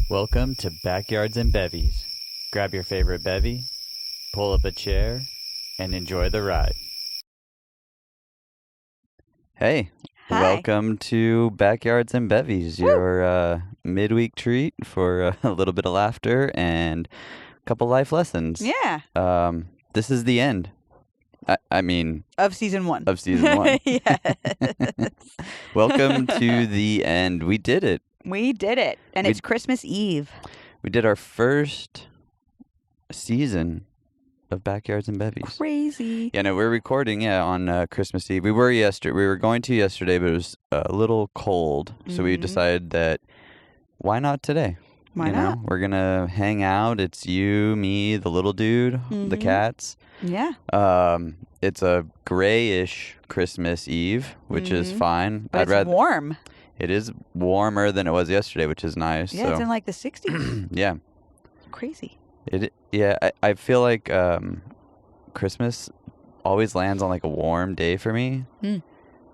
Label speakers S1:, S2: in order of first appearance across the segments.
S1: Welcome to Backyards and Bevvies. Grab your favorite bevy, pull up a chair, and enjoy the ride. Hey,
S2: Hi.
S1: welcome to Backyards and Bevvies, your midweek treat for a little bit of laughter and a couple life lessons.
S2: Yeah.
S1: This is the end. I mean,
S2: Of season one.
S1: of season one.
S2: Yes.
S1: Welcome to the end. We did it.
S2: We did it. And it's Christmas Eve.
S1: We did our first season of Backyards and Bevvies.
S2: Crazy.
S1: Yeah, no, we're recording, on Christmas Eve. We were going to yesterday, but it was a little cold. So we decided that why not today?
S2: Why not?
S1: We're going to hang out. It's you, me, the little dude, the cats.
S2: Yeah.
S1: It's a grayish Christmas Eve, which is fine.
S2: But it's warm.
S1: It is warmer than it was yesterday, which is nice.
S2: Yeah,
S1: so.
S2: it's in like the 60s.
S1: Yeah.
S2: Crazy.
S1: I feel like Christmas always lands on like a warm day for me.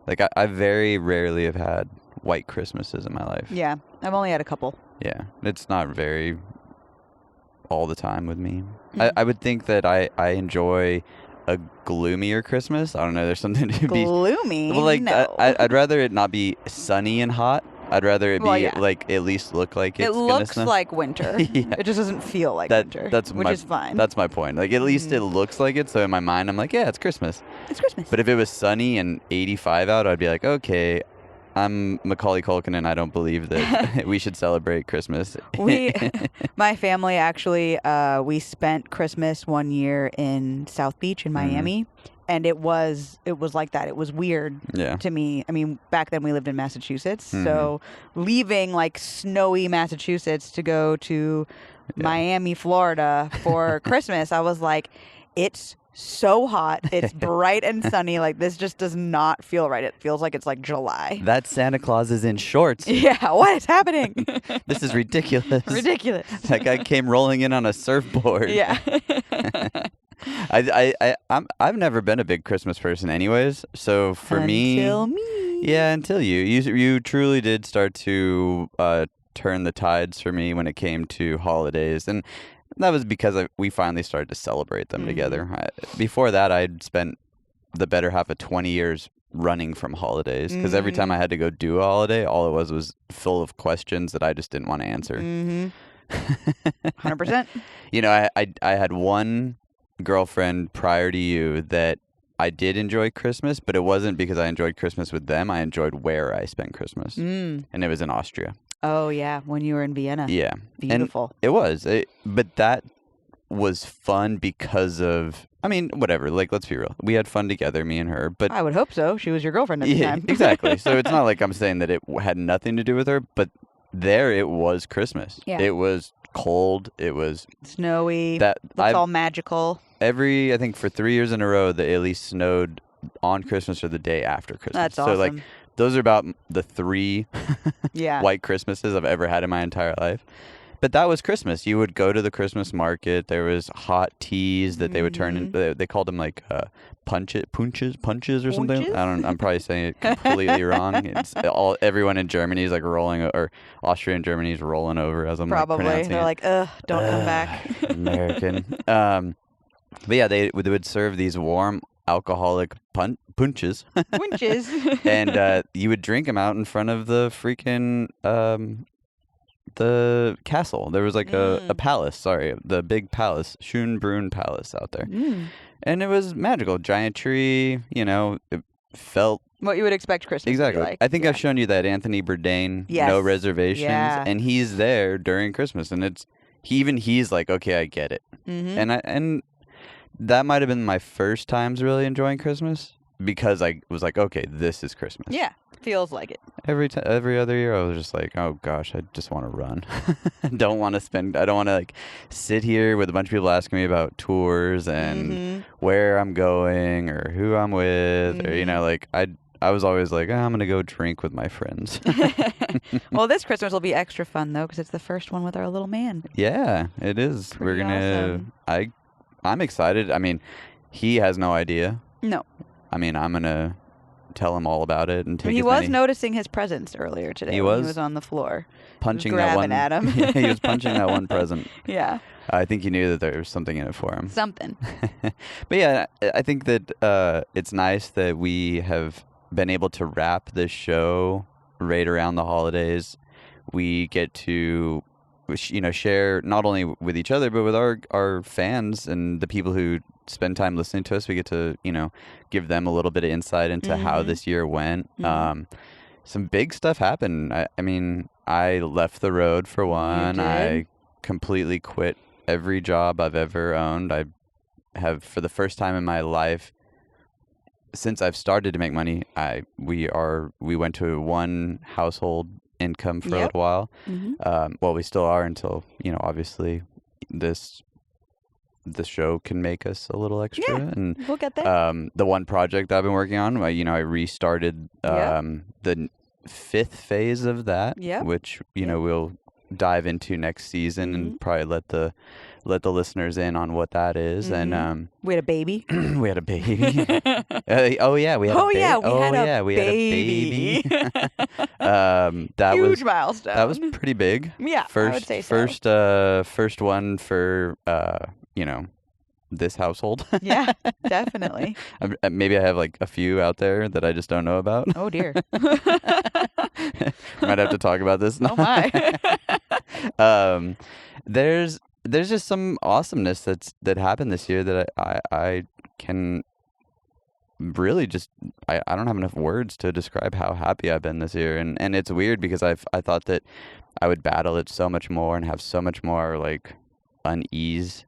S1: Like I very rarely have had white Christmases in my life.
S2: Yeah. I've only had a couple.
S1: Yeah. It's not very all the time with me. I would think that I enjoy a gloomier Christmas. I don't know. There's something to be
S2: gloomy.
S1: Well, like
S2: no.
S1: I'd rather it not be sunny and hot. I'd rather it be
S2: yeah.
S1: like at least look like it's
S2: It
S1: gonna
S2: looks
S1: snow.
S2: like winter.
S1: Yeah.
S2: It just doesn't feel like winter, which is fine.
S1: That's my point. Like at least it looks like it. So in my mind, I'm like, yeah, it's Christmas.
S2: It's Christmas.
S1: But if it was sunny and 85 out, I'd be like, okay, I'm Macaulay Culkin and I don't believe that we should celebrate Christmas.
S2: My family actually, we spent Christmas one year in South Beach in Miami, and it was like that. It was weird to me. I mean, back then we lived in Massachusetts, so leaving like snowy Massachusetts to go to Miami, Florida for Christmas, I was like, it's so hot. It's bright and sunny. Like, this just does not feel right. It feels like it's like July.
S1: That Santa Claus is in shorts.
S2: Yeah, what is happening?
S1: This is ridiculous.
S2: Ridiculous.
S1: That guy came rolling in on a surfboard.
S2: Yeah.
S1: I've never been a big Christmas person anyways. So for
S2: Until
S1: me.
S2: me.
S1: Yeah, until you truly did start to turn the tides for me when it came to holidays. And that was because we finally started to celebrate them together. Before that, I'd spent the better half of 20 years running from holidays because every time I had to go do a holiday, all it was full of questions that I just didn't want to answer.
S2: 100%.
S1: I had one girlfriend prior to you that I did enjoy Christmas, but it wasn't because I enjoyed Christmas with them. I enjoyed where I spent Christmas. And it was in Austria.
S2: Oh, yeah. When you were in Vienna.
S1: Yeah.
S2: Beautiful.
S1: And it was. But that was fun because of, I mean, whatever. Like, let's be real. We had fun together, me and her. But
S2: I would hope so. She was your girlfriend at the time.
S1: Exactly. So it's not like I'm saying that it had nothing to do with her, but there it was Christmas.
S2: Yeah.
S1: It was cold. It was
S2: snowy. Looks all magical.
S1: I think for 3 years in a row, that at least snowed on Christmas or the day after Christmas.
S2: That's awesome.
S1: So, like, those are about the 3
S2: yeah.
S1: white Christmases I've ever had in my entire life. But that was Christmas. You would go to the Christmas market. There was hot teas that they would turn in. They called them like punches or something. I'm probably saying it completely wrong. It's everyone in Germany is like rolling, or Austria and Germany is rolling over as I'm
S2: probably.
S1: Like pronouncing
S2: They're
S1: it.
S2: like, ugh, don't come back.
S1: American. But yeah, they would serve these warm alcoholic punches.
S2: Punches.
S1: And you would drink them out in front of the freaking the castle. There was like a palace, the big palace, Schönbrunn Palace out there. And it was magical. Giant tree, it felt
S2: what you would expect Christmas
S1: exactly.
S2: to be like.
S1: I think I've shown you that Anthony Bourdain,
S2: yes.
S1: No Reservations,
S2: yeah.
S1: and he's there during Christmas, and he's like, okay, I get it. And that might have been my first times really enjoying Christmas because I was like, okay, this is Christmas.
S2: Yeah, feels like it.
S1: Every other year, I was just like, oh gosh, I just want to run. I don't want to like sit here with a bunch of people asking me about tours and where I'm going or who I'm with, or like I was always like, I'm gonna go drink with my friends.
S2: Well, this Christmas will be extra fun though because it's the first one with our little man.
S1: Yeah, it is.
S2: Pretty awesome.
S1: I'm excited. I mean, he has no idea.
S2: No.
S1: I mean, I'm gonna tell him all about it and take.
S2: He was noticing his presence earlier today. He was on the floor,
S1: punching that one.
S2: At him.
S1: Yeah, he was punching that one present.
S2: Yeah.
S1: I think he knew that there was something in it for him.
S2: Something.
S1: But yeah, I think that it's nice that we have been able to wrap this show right around the holidays. We get to, share not only with each other, but with our fans and the people who spend time listening to us. We get to, give them a little bit of insight into how this year went. Some big stuff happened. I mean, I left the road for one. I completely quit every job I've ever owned. I have, for the first time in my life, since I've started to make money, we went to one household income for a little while. Well, we still are until, obviously this show can make us a little extra.
S2: Yeah,
S1: and
S2: we'll get there.
S1: The one project I've been working on, I restarted the 5th phase of that, which, we'll dive into next season and probably let the listeners in on what that is. And
S2: we had a baby.
S1: We had a baby. We had a baby. That
S2: huge
S1: was
S2: milestone.
S1: That was pretty big.
S2: Yeah, I would say
S1: so. First one for this household.
S2: Yeah, definitely.
S1: Maybe I have like a few out there that I just don't know about.
S2: Oh dear.
S1: Might have to talk about this.
S2: Oh my.
S1: There's just some awesomeness that happened this year that I can really just I don't have enough words to describe how happy I've been this year, and it's weird because I thought that I would battle it so much more and have so much more like uneasiness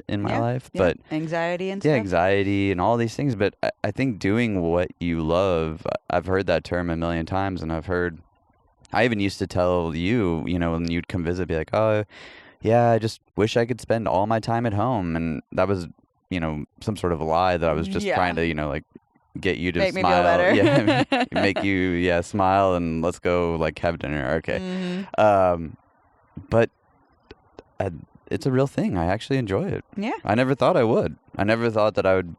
S1: in my life, but
S2: anxiety and stuff.
S1: Yeah, anxiety and all these things. But I think doing what you love, I've heard that term a million times, and I even used to tell you, when you'd come visit, be like, oh, yeah, I just wish I could spend all my time at home. And that was, some sort of a lie that I was just trying to, like, get you to
S2: make
S1: smile.
S2: Me feel better.
S1: Yeah, make you, smile and let's go, like, have dinner. Okay. But it's a real thing. I actually enjoy it.
S2: Yeah.
S1: I never thought I would. I never thought that I would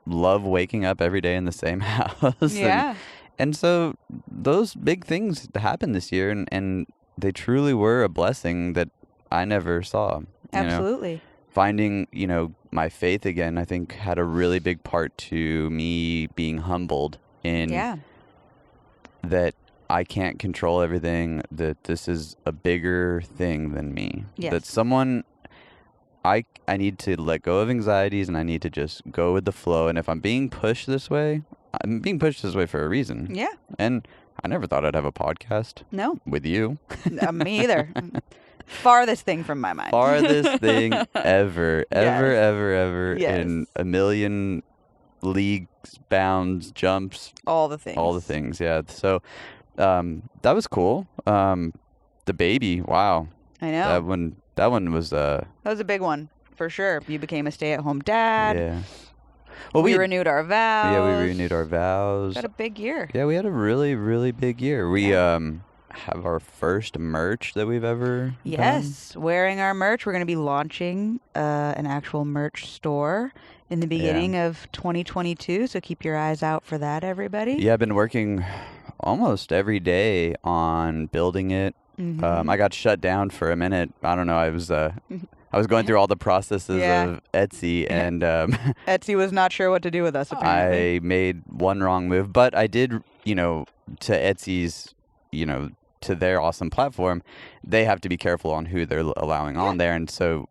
S1: love waking up every day in the same house.
S2: Yeah.
S1: And so those big things happened this year, and they truly were a blessing that I never saw.
S2: Absolutely.
S1: Finding, my faith again, I think had a really big part to me being humbled in that I can't control everything, that this is a bigger thing than me.
S2: Yes.
S1: That I need to let go of anxieties and I need to just go with the flow. And if I'm being pushed this way, I'm being pushed this way for a reason.
S2: Yeah.
S1: And I never thought I'd have a podcast.
S2: No.
S1: With you.
S2: Me either. Farthest thing from my mind.
S1: Farthest thing ever in a million leagues, bounds, jumps.
S2: All the things.
S1: Yeah. So that was cool. The baby, wow.
S2: I know.
S1: That one was
S2: that was a big one for sure. You became a stay-at-home dad.
S1: Yeah. Well,
S2: we renewed our vows.
S1: Yeah, we renewed our vows.
S2: We had a big year.
S1: Yeah, we had a really, really big year. We have our first merch that we've ever done.
S2: Wearing our merch. We're going to be launching an actual merch store in the beginning of 2022. So keep your eyes out for that, everybody.
S1: Yeah, I've been working almost every day on building it. I got shut down for a minute. I don't know. I was going through all the processes of Etsy, and
S2: Etsy was not sure what to do with us, apparently.
S1: I made one wrong move, but I did, to Etsy's, to their awesome platform, they have to be careful on who they're allowing on there. And so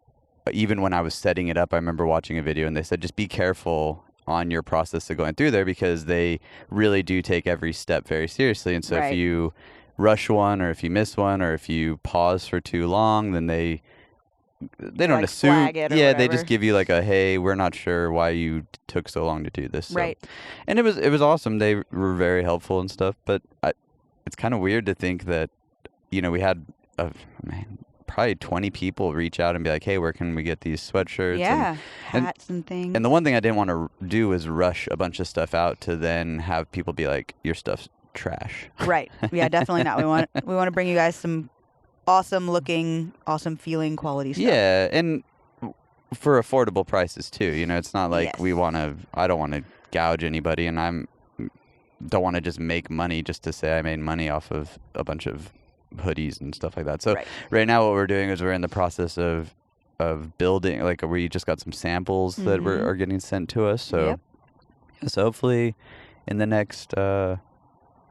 S1: even when I was setting it up, I remember watching a video and they said, just be careful on your process of going through there because they really do take every step very seriously. And so if you rush one or if you miss one or if you pause for too long, then they don't assume.
S2: Flag it or whatever.
S1: They just give you like a, hey, we're not sure why you took so long to do this. So.
S2: Right.
S1: And it was awesome. They were very helpful and stuff. But it's kind of weird to think that, we had probably 20 people reach out and be like, hey, where can we get these sweatshirts?
S2: Yeah, hats and things.
S1: And the one thing I didn't want to do is rush a bunch of stuff out to then have people be like, your stuff's trash.
S2: Right. Yeah, definitely not. We want to bring you guys some awesome looking, awesome feeling quality stuff.
S1: Yeah, and for affordable prices too. It's not like I don't want to gouge anybody, and don't want to just make money just to say I made money off of a bunch of hoodies and stuff like that. So right now what we're doing is we're in the process of building, like we just got some samples that are getting sent to us. So so hopefully in the next I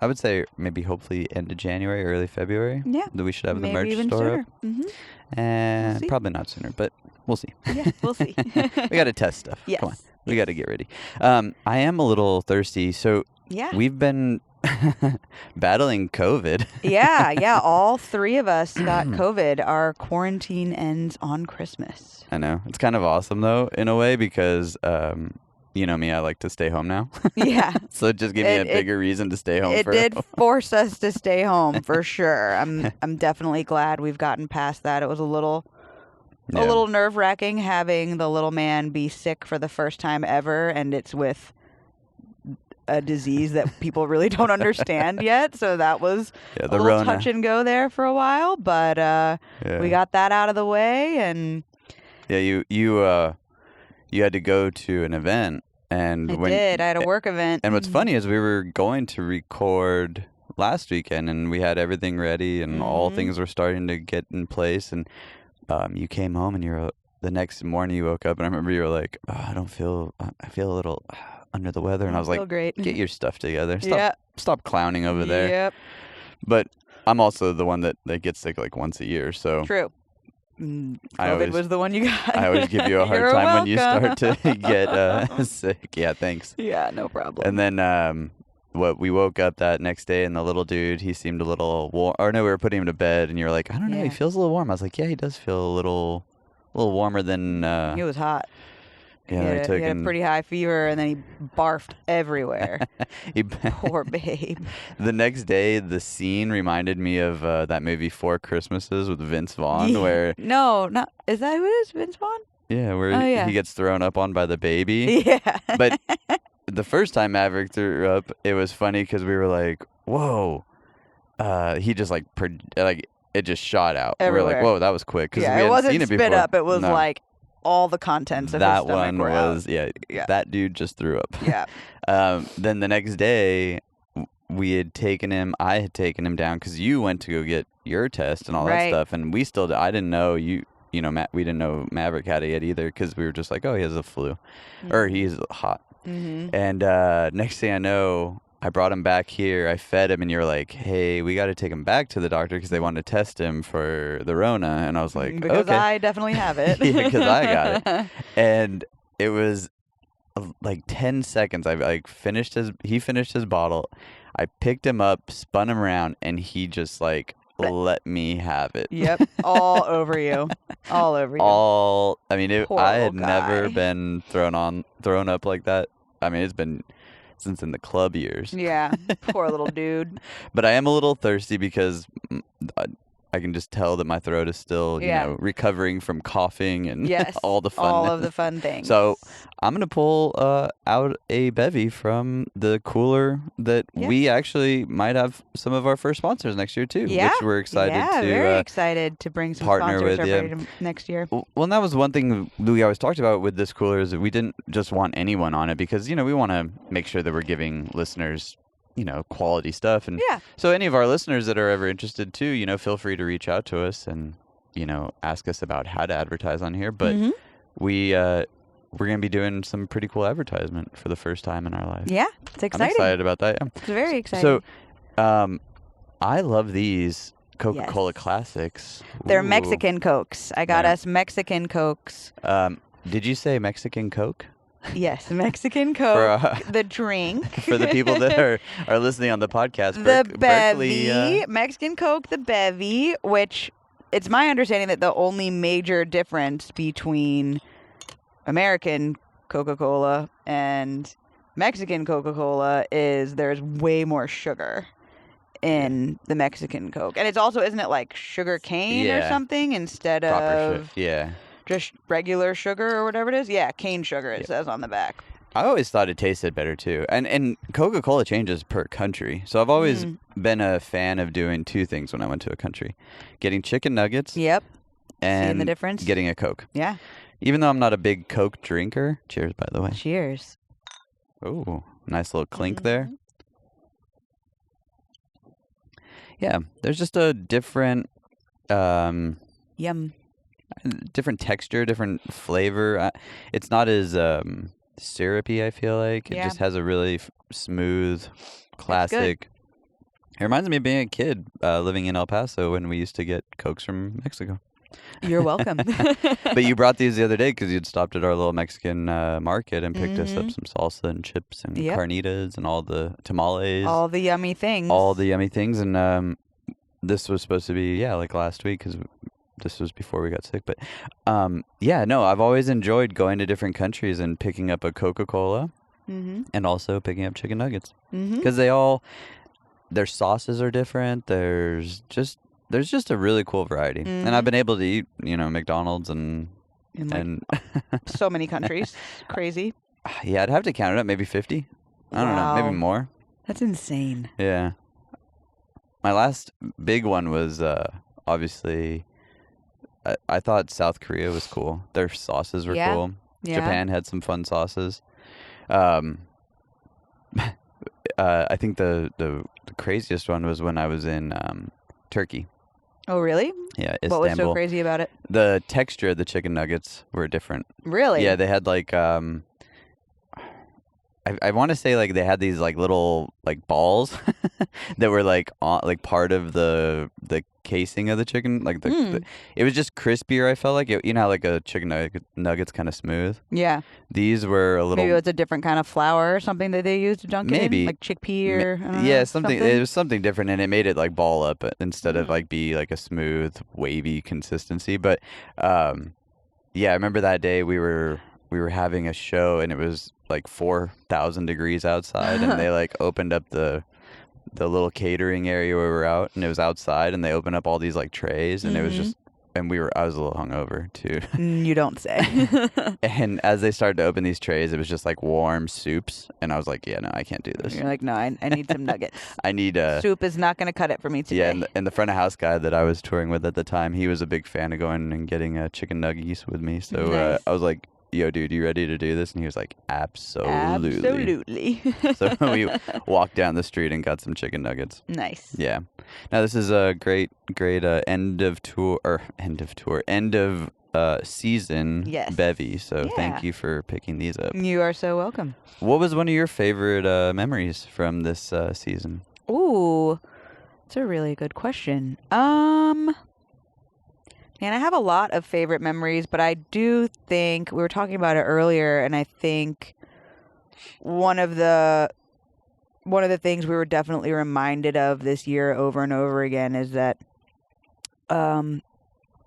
S1: would say maybe hopefully end of January, early February.
S2: Yeah.
S1: That we should have
S2: maybe
S1: the merch
S2: even
S1: store
S2: sooner.
S1: up. And
S2: we'll
S1: probably not sooner, but we'll see.
S2: Yeah, we'll see.
S1: We got to test stuff.
S2: Yes.
S1: Come on. We got to get ready. I am a little thirsty. So we've been battling COVID.
S2: Yeah. All 3 of us got COVID. Our quarantine ends on Christmas.
S1: I know. It's kind of awesome, though, in a way, because you know me, I like to stay home now.
S2: Yeah.
S1: So it just gave me a bigger reason to stay home.
S2: It did force us to stay home, for sure. I'm definitely glad we've gotten past that. It was a little nerve-wracking having the little man be sick for the first time ever, and it's with a disease that people really don't understand yet. So that was a little
S1: Rona.
S2: touch and go there for a while, but we got that out of the way. And
S1: you had to go to an event, and
S2: I had a work event.
S1: And what's funny is we were going to record last weekend, and we had everything ready, and all things were starting to get in place, and you came home, and the next morning you woke up, and I remember you were like, I feel a little under the weather, and I was like,
S2: great.
S1: Get your stuff together. Stop clowning over there.
S2: Yep.
S1: But I'm also the one that gets sick like once a year, so
S2: true. COVID was the one you got.
S1: I always give you a hard time when you start to get sick. Yeah, thanks.
S2: Yeah, no problem.
S1: And then we woke up that next day, and the little dude, he seemed a little warm. Or no, we were putting him to bed, and you were like, I don't know, he feels a little warm. I was like, yeah, he does feel a little warmer than.
S2: He was hot.
S1: Yeah,
S2: he had a pretty high fever, and then he barfed everywhere. Poor babe.
S1: The next day, the scene reminded me of that movie 4 Christmases with Vince Vaughn, where
S2: is that who it is? Vince Vaughn?
S1: Yeah, where he gets thrown up on by the baby.
S2: Yeah.
S1: But the first time Maverick threw up, it was funny because we were like, "Whoa!" He just it just shot out.
S2: Everywhere.
S1: We were like, "Whoa, that was quick!" Because
S2: it wasn't spit up. It was like all the contents of
S1: that
S2: his stomach
S1: one
S2: were
S1: was
S2: out.
S1: that dude just threw up.
S2: Yeah.
S1: Then the next day, I had taken him down because you went to go get your test and all that stuff, and I didn't know we didn't know Maverick had it yet either, because we were just like, oh, he has a flu, or he's hot. And next thing I know, I brought him back here. I fed him, and you were like, hey, we got to take him back to the doctor because they want to test him for the Rona. And I was like,
S2: because
S1: okay.
S2: I definitely have it.
S1: Yeah, because I got it. And it was like 10 seconds. He finished his bottle. I picked him up, spun him around, and he just let me have it.
S2: Yep, all over you. All over you.
S1: I had never been thrown up like that. I mean, it's been since in the club years.
S2: Yeah, poor little dude.
S1: But I am a little thirsty because I can just tell that my throat is still, recovering from coughing and all the fun.
S2: All of the fun things.
S1: So I'm going to pull out a Bevvy from the cooler that we actually might have some of our first sponsors next year too.
S2: Yeah.
S1: Which we're excited to
S2: very excited to bring some
S1: partner
S2: sponsors
S1: with
S2: over next year.
S1: Well, and that was one thing we always talked about with this cooler, is that we didn't just want anyone on it, because, we want to make sure that we're giving listeners quality stuff. And so any of our listeners that are ever interested too, feel free to reach out to us and, ask us about how to advertise on here. But we're going to be doing some pretty cool advertisement for the first time in our life.
S2: Yeah, it's exciting.
S1: I'm excited about that. Yeah.
S2: It's very exciting.
S1: So I love these Coca-Cola Classics.
S2: They're Mexican Cokes. I got us Mexican Cokes.
S1: Did you say Mexican Coke?
S2: Yes, Mexican Coke, the drink.
S1: For the people that are listening on the podcast,
S2: the Bevvy, Mexican Coke, the Bevvy, which it's my understanding that the only major difference between American Coca-Cola and Mexican Coca-Cola is there's way more sugar in the Mexican Coke. And it's also, isn't it like sugar cane or something instead of just regular sugar or whatever it is? Yeah, cane sugar, it says on the back.
S1: I always thought it tasted better too. And Coca-Cola changes per country. So I've always been a fan of doing 2 things when I went to a country. Getting chicken nuggets.
S2: Yep.
S1: And
S2: seeing the difference.
S1: Getting a Coke.
S2: Yeah.
S1: Even though I'm not a big Coke drinker. Cheers, by the way.
S2: Cheers.
S1: Oh, nice little clink there. Yeah, there's just a different
S2: Yum.
S1: different texture, different flavor. It's not as syrupy, I feel like. It just has a really smooth, classic. It reminds me of being a kid living in El Paso when we used to get Cokes from Mexico.
S2: You're welcome.
S1: But you brought these the other day because you'd stopped at our little Mexican market and picked us up some salsa and chips and carnitas and all the tamales.
S2: All the yummy things.
S1: And this was supposed to be, like last week because this was before we got sick. But I've always enjoyed going to different countries and picking up a Coca-Cola and also picking up chicken nuggets because their sauces are different. There's just a really cool variety. And I've been able to eat, McDonald's and
S2: so many countries. Crazy.
S1: Yeah, I'd have to count it up. Maybe 50. I don't know. Maybe more.
S2: That's insane.
S1: Yeah. My last big one was obviously, I thought South Korea was cool. Their sauces were cool. Yeah. Japan had some fun sauces. I think the craziest one was when I was in Turkey.
S2: Oh, really?
S1: Yeah, Istanbul.
S2: What was so crazy about it?
S1: The texture of the chicken nuggets were different.
S2: Really?
S1: Yeah, they had like I want to say like they had these like little like balls that were like part of the casing of the chicken. Like it was just crispier. I felt like you know how like a chicken nugget's kind of smooth.
S2: Yeah.
S1: These were a little.
S2: Maybe it was a different kind of flour or something that they used to dunk it in, like chickpea or I don't know,
S1: something. It was something different, and it made it like ball up instead of like be like a smooth wavy consistency. But I remember that day we were having a show and it was like 4,000 degrees outside and they like opened up the little catering area where we were out and it was outside and they opened up all these like trays and it was just and I was a little hungover too.
S2: You don't say.
S1: And as they started to open these trays, it was just like warm soups and I was like, yeah, no, I can't do this.
S2: You're like, no, I need some nuggets.
S1: I need
S2: soup is not going to cut it for me today.
S1: Yeah, and the front of house guy that I was touring with at the time, he was a big fan of going and getting chicken nuggies with me. So nice. I was like, yo, dude, you ready to do this? And he was like, absolutely. So we walked down the street and got some chicken nuggets.
S2: Nice.
S1: Yeah. Now this is a great end of season bevy. So thank you for picking these up.
S2: You are so welcome.
S1: What was one of your favorite memories from this season?
S2: Ooh, that's a really good question. And I have a lot of favorite memories, but I do think we were talking about it earlier, and I think one of the things we were definitely reminded of this year over and over again is that a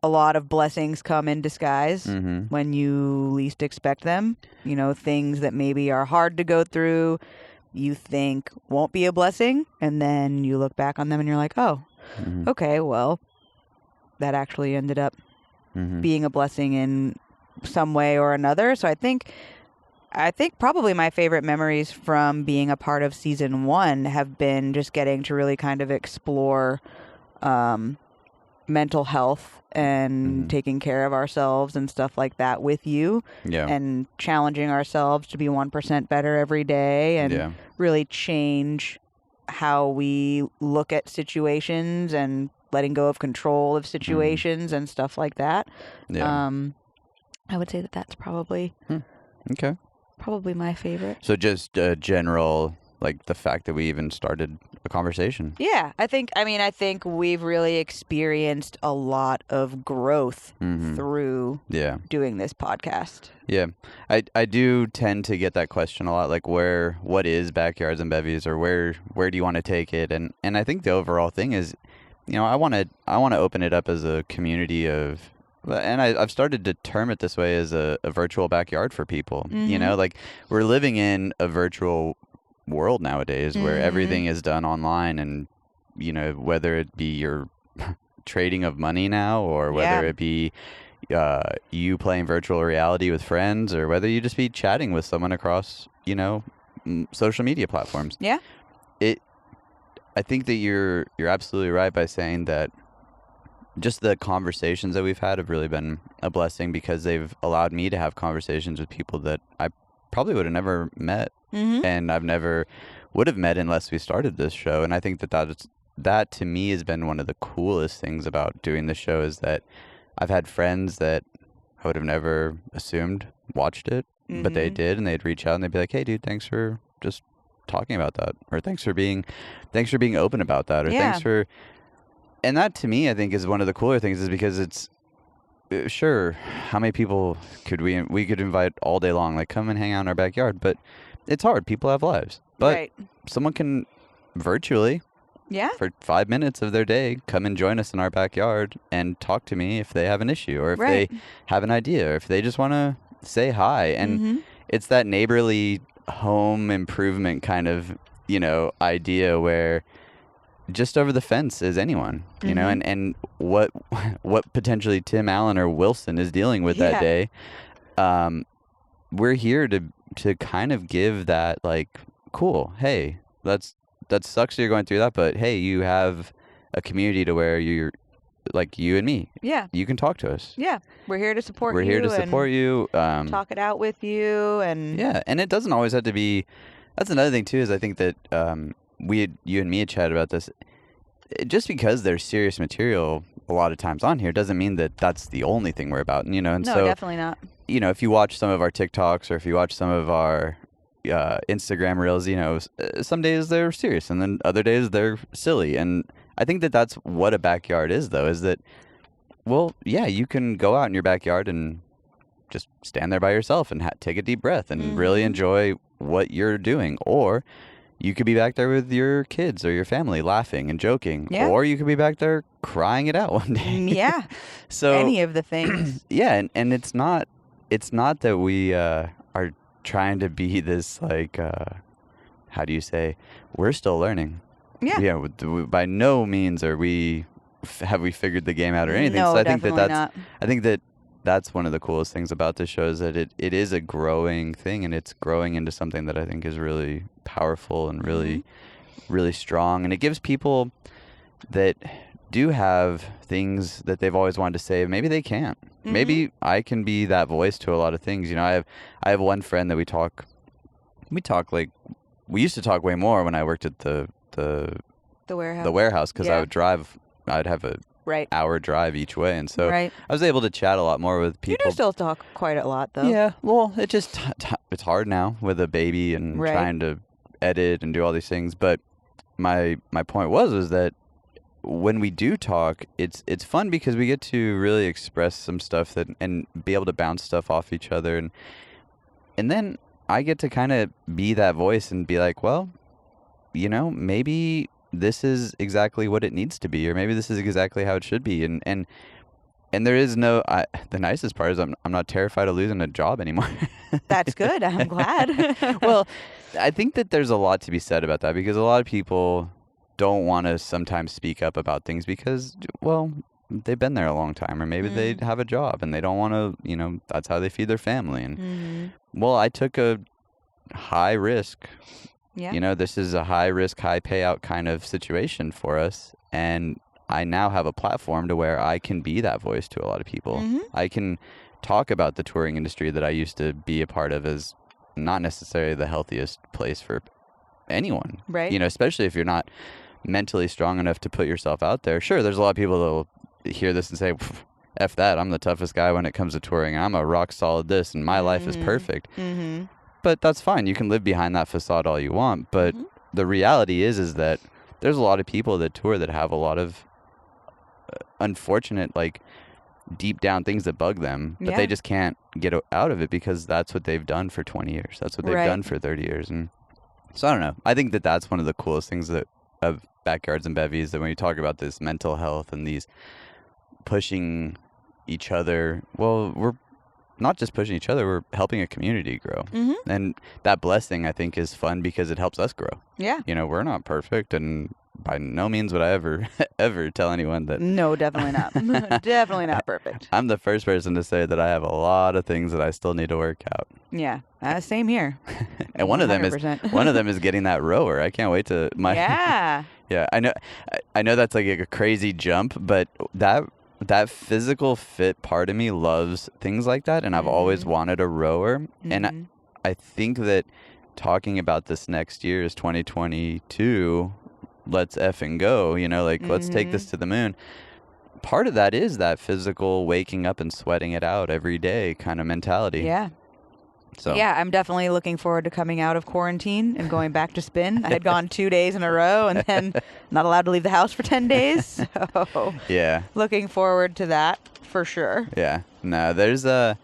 S2: lot of blessings come in disguise when you least expect them. You know, things that maybe are hard to go through, you think won't be a blessing, and then you look back on them and you're like, oh, okay, well, that actually ended up being a blessing in some way or another. So I think probably my favorite memories from being a part of season 1 have been just getting to really kind of explore mental health and taking care of ourselves and stuff like that with you. Yeah. And challenging ourselves to be 1% better every day and really change how we look at situations and letting go of control of situations and stuff like that. Yeah. I would say that that's probably probably my favorite.
S1: So just general, like the fact that we even started a conversation.
S2: Yeah, I think we've really experienced a lot of growth through doing this podcast.
S1: Yeah, I do tend to get that question a lot, like what is Backyards and Bevvies, or where do you want to take it? And I think the overall thing is, you know, I want to open it up as a community of, and I've started to term it this way, as a virtual backyard for people. You know, like we're living in a virtual world nowadays where everything is done online, and you know, whether it be your trading of money now, or whether it be you playing virtual reality with friends, or whether you just be chatting with someone across, you know, social media platforms.
S2: Yeah.
S1: I think that you're absolutely right by saying that just the conversations that we've had have really been a blessing, because they've allowed me to have conversations with people that I probably would have never met, and I've never would have met unless we started this show. And I think that to me has been one of the coolest things about doing the show, is that I've had friends that I would have never assumed watched it, but they did, and they'd reach out and they'd be like, "Hey, dude, thanks for just talking about that," or thanks for being open about that, or thanks for. And that to me, I think, is one of the cooler things, is because it's sure, how many people could we could invite all day long, like, come and hang out in our backyard, but it's hard. People have lives, but someone can virtually.
S2: Yeah.
S1: For 5 minutes of their day, come and join us in our backyard and talk to me if they have an issue, or if they have an idea, or if they just want to say hi. And it's that neighborly home improvement kind of, idea where just over the fence is anyone, you know, and what potentially Tim Allen or Wilson is dealing with that day. We're here to kind of give that, like, cool, hey, that sucks that you're going through that, but hey, you have a community to where you're, like, you and me. Yeah. You can talk to us.
S2: Yeah. We're here to support you.
S1: We're here to support you.
S2: Talk it out with you. And
S1: yeah. And it doesn't always have to be, that's another thing too, is I think that you and me had chatted about this. Just because there's serious material a lot of times on here doesn't mean that that's the only thing we're about. And, and
S2: no,
S1: so,
S2: definitely not.
S1: If you watch some of our TikToks, or if you watch some of our Instagram reels, some days they're serious and then other days they're silly. And I think that that's what a backyard is, though, is that, well, yeah, you can go out in your backyard and just stand there by yourself and take a deep breath and really enjoy what you're doing. Or you could be back there with your kids or your family laughing and joking. Yeah. Or you could be back there crying it out one day.
S2: Yeah.
S1: So
S2: any of the things.
S1: Yeah. And it's not that we are trying to be this, like, how do you say, we're still learning. Yeah. Yeah. By no means are we figured the game out or anything.
S2: No,
S1: so
S2: I
S1: think that's one of the coolest things about this show, is that it is a growing thing, and it's growing into something that I think is really powerful and really, really strong. And it gives people that do have things that they've always wanted to say, maybe they can't. Maybe I can be that voice to a lot of things. I have one friend that we talk like, we used to talk way more when I worked at the warehouse, because I'd have a hour drive each way, and so I was able to chat a lot more with people.
S2: You do still talk quite a lot, though.
S1: Yeah, well, it just it's hard now with a baby and trying to edit and do all these things. But my point was that when we do talk, it's fun because we get to really express some stuff and be able to bounce stuff off each other, and then I get to kind of be that voice and be like, well, maybe this is exactly what it needs to be, or maybe this is exactly how it should be. And there is no, the nicest part is I'm not terrified of losing a job anymore.
S2: That's good. I'm glad.
S1: Well, I think that there's a lot to be said about that, because a lot of people don't want to sometimes speak up about things because, well, they've been there a long time, or maybe they have a job and they don't want to, that's how they feed their family. And well, I took a high risk. Yeah. This is a high risk, high payout kind of situation for us. And I now have a platform to where I can be that voice to a lot of people. I can talk about the touring industry that I used to be a part of as not necessarily the healthiest place for anyone. Right. Especially if you're not mentally strong enough to put yourself out there. Sure, there's a lot of people that will hear this and say, F that, I'm the toughest guy when it comes to touring. I'm a rock solid this, and my life is perfect. But that's fine. You can live behind that facade all you want. But the reality is that there's a lot of people that tour that have a lot of unfortunate, like, deep down things that bug them, but they just can't get out of it because that's what they've done for 20 years. That's what they've done for 30 years. And so I don't know. I think that that's one of the coolest things of Backyards and Bevvies, that when you talk about this mental health and these pushing each other, well, we're not just pushing each other, we're helping a community grow. And that blessing, I think, is fun because it helps us grow. Yeah. We're not perfect, and by no means would I ever tell anyone that. No, definitely not. Definitely not perfect. I'm the first person to say that I have a lot of things that I still need to work out. Yeah. Same here. And one of them is getting that rower. I can't wait to Yeah. Yeah. I know that's like a crazy jump, but that physical fit part of me loves things like that, and I've always wanted a rower. And I I think that talking about this next year is 2022. Let's effing go. Let's take this to the moon. Part of that is that physical waking up and sweating it out every day kind of mentality.
S2: Yeah.
S1: So
S2: yeah, I'm definitely looking forward to coming out of quarantine and going back to spin. I had gone 2 days in a row and then not allowed to leave the house for 10 days. So
S1: yeah,
S2: looking forward to that for sure.
S1: Yeah. No, there's the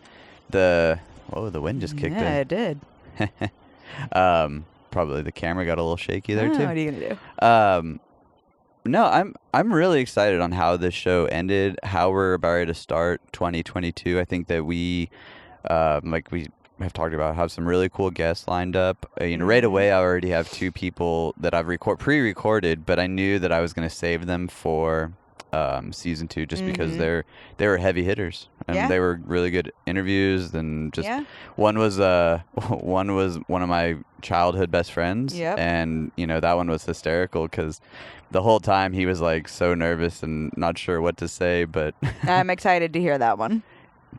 S1: wind just kicked in.
S2: Yeah, it did.
S1: Probably the camera got a little shaky there too.
S2: What are you gonna do?
S1: No, I'm really excited on how this show ended, how we're about to start 2022. I think that we have talked about, have some really cool guests lined up. Right away, I already have 2 people that I've pre-recorded, but I knew that I was going to save them for season 2 just because they were heavy hitters and they were really good interviews. And just one was one of my childhood best friends, and that one was hysterical because the whole time he was like so nervous and not sure what to say. But
S2: I'm excited to hear that one.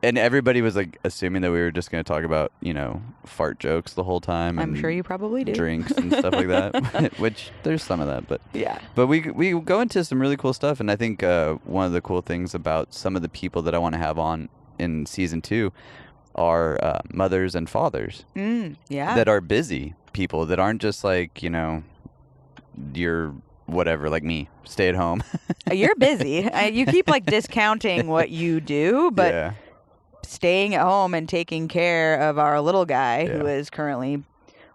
S1: And everybody was like assuming that we were just going to talk about, fart jokes the whole time.
S2: I'm sure you probably do.
S1: Drinks and stuff like that, which there's some of that, but
S2: yeah.
S1: But we go into some really cool stuff. And I think one of the cool things about some of the people that I want to have on in season 2 are mothers and fathers that are busy people that aren't just like, you're whatever, like me, stay at home.
S2: You're busy. You keep like discounting what you do, but staying at home and taking care of our little guy who is currently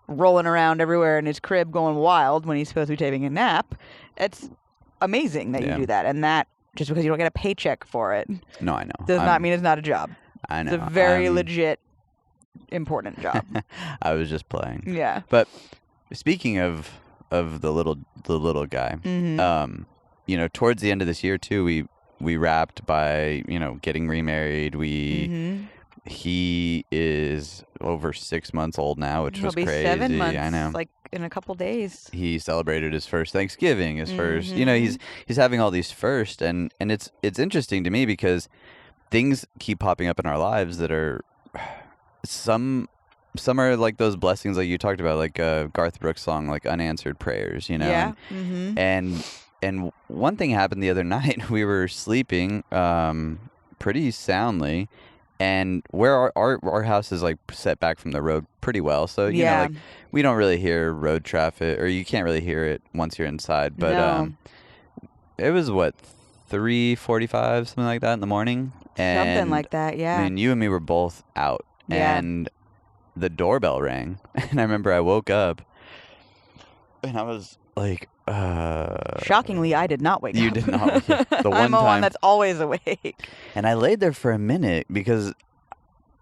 S2: rolling around everywhere in his crib going wild when he's supposed to be taking a nap. It's amazing that you do that. And that, just because you don't get a paycheck for it,
S1: no, I know,
S2: does not mean it's not a job.
S1: I know.
S2: It's a very legit, important job.
S1: I was just playing.
S2: Yeah.
S1: But speaking of the little guy, towards the end of this year too, we wrapped by, getting remarried. He is over 6 months old now, which was
S2: He'll be
S1: crazy.
S2: 7 months,
S1: I know.
S2: like in a couple days.
S1: He celebrated his first Thanksgiving, his first, he's having all these first, and it's interesting to me because things keep popping up in our lives that are some are like those blessings like you talked about, like Garth Brooks' song, like unanswered prayers,
S2: Yeah.
S1: And one thing happened the other night. We were sleeping pretty soundly, and where our house is like set back from the road pretty well, so you know, like we don't really hear road traffic, or you can't really hear it once you're inside. But it was 3:45, something like that in the morning, and
S2: something like that. Yeah.
S1: I mean, you and me were both out, and the doorbell rang, and I remember I woke up, and I was like,
S2: shockingly, I did not wake up.
S1: You did not. The one
S2: I'm the
S1: time,
S2: one that's always awake.
S1: And I laid there for a minute because,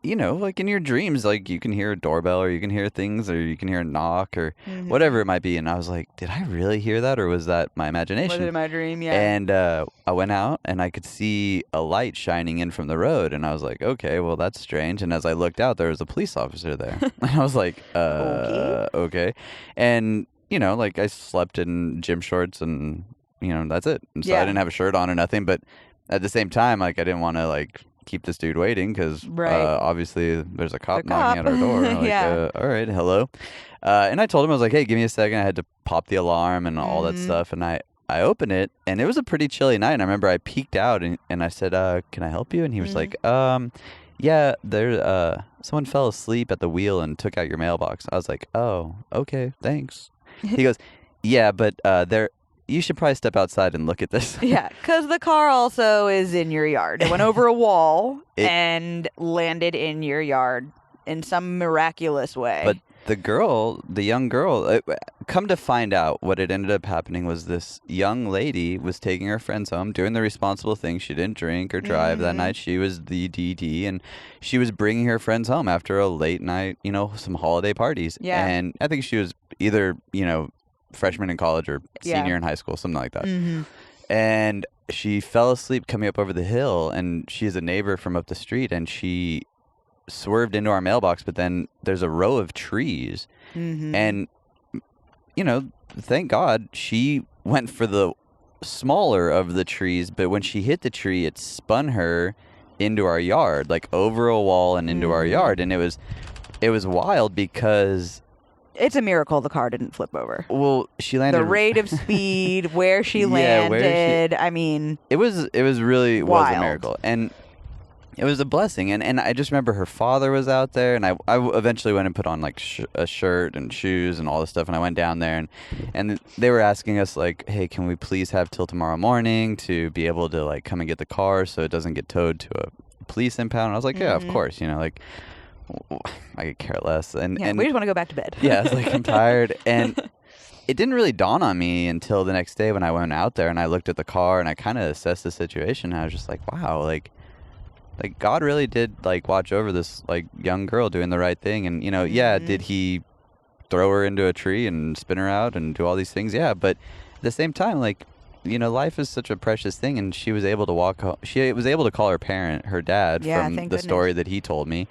S1: like in your dreams, like you can hear a doorbell, or you can hear things, or you can hear a knock, or whatever it might be. And I was like, did I really hear that, or was that my imagination?
S2: Was it my dream? Yeah.
S1: And I went out, and I could see a light shining in from the road, and I was like, okay, well, that's strange. And as I looked out, there was a police officer there. And I was like, okay. And like I slept in gym shorts, and that's it. And so I didn't have a shirt on or nothing. But at the same time, like I didn't want to like keep this dude waiting because obviously there's a cop knocking at our door. Like, all right, hello. And I told him, I was like, hey, give me a second. I had to pop the alarm and all that stuff. And I opened it, and it was a pretty chilly night. And I remember I peeked out, and I said, can I help you? And he was like, yeah, there. Someone fell asleep at the wheel and took out your mailbox. I was like, oh, okay, thanks. He goes, yeah, but you should probably step outside and look at this.
S2: Yeah, because the car also is in your yard. It went over a wall and landed in your yard in some miraculous way.
S1: But the young girl, come to find out, what had ended up happening was this young lady was taking her friends home, doing the responsible thing. She didn't drink or drive that night. She was the DD, and she was bringing her friends home after a late night, some holiday parties.
S2: Yeah.
S1: And I think she was either, freshman in college or senior in high school, something like that. And she fell asleep coming up over the hill, and she's a neighbor from up the street, and she swerved into our mailbox, but then there's a row of trees, and thank God she went for the smaller of the trees, but when she hit the tree, it spun her into our yard, like over a wall and into our yard, and it was it was wild because
S2: it's a miracle the car didn't flip over.
S1: Well, she landed
S2: the rate of speed, where she landed. I mean,
S1: it was really
S2: wild.
S1: Was a miracle, and it was a blessing. And I just remember her father was out there, and I eventually went and put on like a shirt and shoes and all this stuff, and I went down there, and they were asking us like, hey, can we please have till tomorrow morning to be able to like come and get the car so it doesn't get towed to a police impound? And I was like, yeah, of course, like. I could care less. And
S2: we just want to go back to bed.
S1: Yeah, it's like I'm tired. And it didn't really dawn on me until the next day when I went out there and I looked at the car and I kind of assessed the situation. And I was just like, wow, like God really did like watch over this like young girl doing the right thing. And, yeah, did he throw her into a tree and spin her out and do all these things? Yeah, but at the same time, like, life is such a precious thing, and she was able to walk home. She was able to call her dad, from the story that he told me.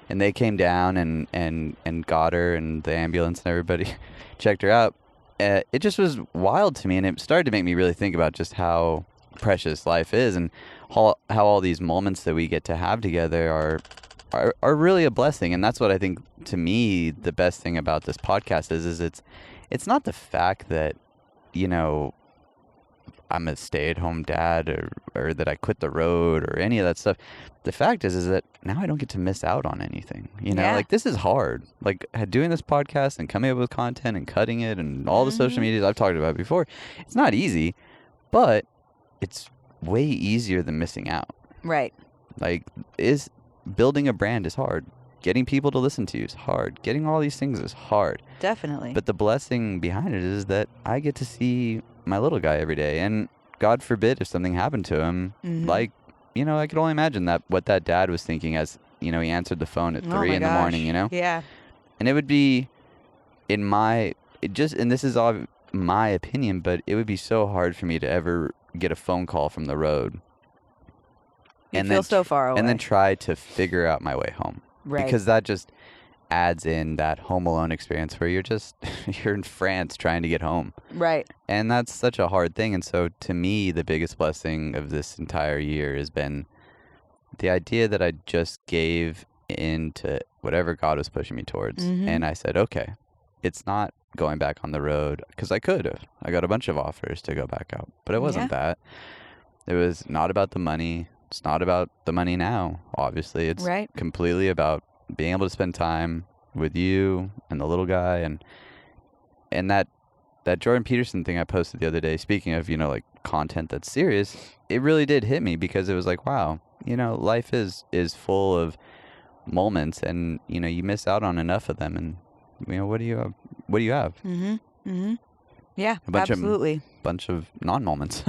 S1: And they came down and got her, and the ambulance and everybody checked her out. It just was wild to me, and it started to make me really think about just how precious life is, and how all these moments that we get to have together are really a blessing. And that's what I think, to me, the best thing about this podcast is it's not the fact that, I'm a stay-at-home dad or that I quit the road or any of that stuff. The fact is that now I don't get to miss out on anything. Like, this is hard. Like, doing this podcast and coming up with content and cutting it and all the social medias I've talked about before, it's not easy, but it's way easier than missing out.
S2: Right.
S1: Like, building a brand is hard. Getting people to listen to you is hard. Getting all these things is hard.
S2: Definitely.
S1: But the blessing behind it is that I get to see my little guy every day. And God forbid if something happened to him, like, I could only imagine what that dad was thinking as, he answered the phone at 3 in the morning,
S2: Yeah.
S1: And it would be and this is all my opinion, but it would be so hard for me to ever get a phone call from the road.
S2: You feel so far away.
S1: And then try to figure out my way home.
S2: Right.
S1: Because that just adds in that Home Alone experience where you're in France trying to get home.
S2: Right.
S1: And that's such a hard thing. And so to me, the biggest blessing of this entire year has been the idea that I just gave into whatever God was pushing me towards. And I said, okay, it's not going back on the road, because I could have. I got a bunch of offers to go back out, but it wasn't that. It was not about the money. It's not about the money now, obviously. It's completely about being able to spend time with you and the little guy, and that Jordan Peterson thing I posted the other day, speaking of, like content that's serious, it really did hit me, because it was like, wow, life is full of moments, and you miss out on enough of them, and what do you have?
S2: Yeah, absolutely.
S1: Bunch of non-moments.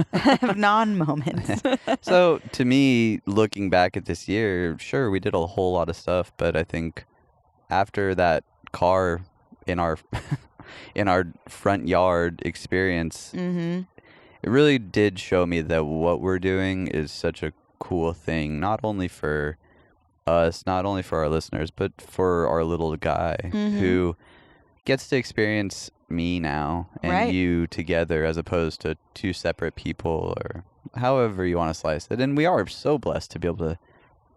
S2: Non-moments.
S1: So to me, looking back at this year, sure, we did a whole lot of stuff, but I think after that car in our in our front yard experience, it really did show me that what we're doing is such a cool thing, not only for us, not only for our listeners, but for our little guy who gets to experience me now and you together, as opposed to two separate people, or however you want to slice it. And we are so blessed to be able to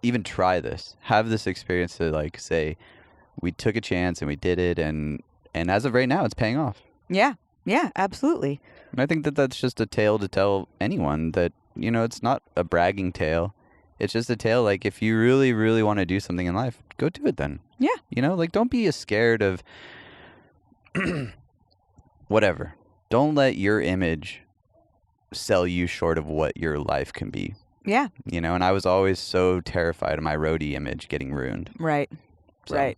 S1: even try this, have this experience, to like say we took a chance and we did it, and as of right now, it's paying off.
S2: Yeah, absolutely.
S1: And I think that that's just a tale to tell anyone, that it's not a bragging tale. It's just a tale, like, if you really, really want to do something in life, go do it then.
S2: Yeah.
S1: Like, don't be scared of whatever. Don't let your image sell you short of what your life can be.
S2: Yeah.
S1: And I was always so terrified of my roadie image getting ruined.
S2: Right. So. Right.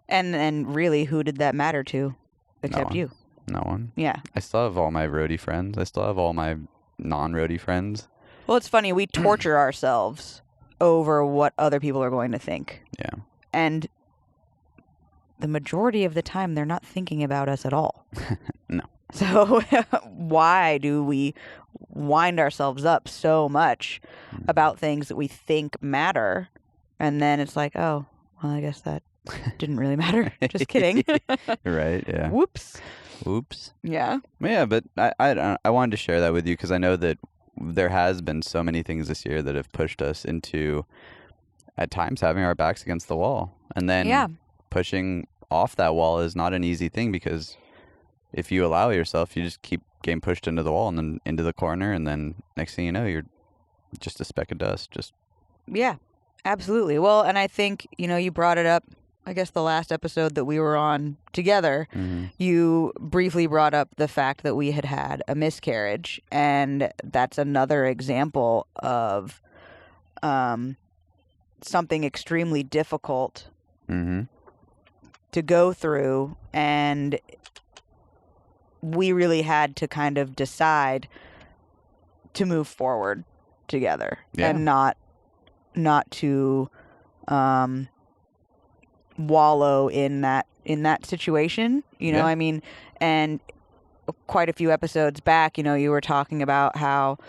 S2: And really, who did that matter to except you?
S1: No one.
S2: Yeah.
S1: I still have all my roadie friends. I still have all my non-roadie friends.
S2: Well, it's funny. We torture ourselves over what other people are going to think.
S1: Yeah.
S2: And the majority of the time, they're not thinking about us at all.
S1: No.
S2: So why do we wind ourselves up so much about things that we think matter? And then it's like, oh, well, I guess that didn't really matter. Just kidding.
S1: Right, yeah.
S2: Whoops.
S1: Yeah. Yeah, but I wanted to share that with you, because I know that there has been so many things this year that have pushed us into, at times, having our backs against the wall. And then pushing off that wall is not an easy thing, because if you allow yourself, you just keep getting pushed into the wall and then into the corner, and then next thing you know, you're just a speck of dust.
S2: Yeah, absolutely. Well, and I think, you brought it up, I guess the last episode that we were on together, you briefly brought up the fact that we had a miscarriage, and that's another example of something extremely difficult to go through, and we really had to kind of decide to move forward together and not to wallow in that situation, I mean, and quite a few episodes back, you were talking about how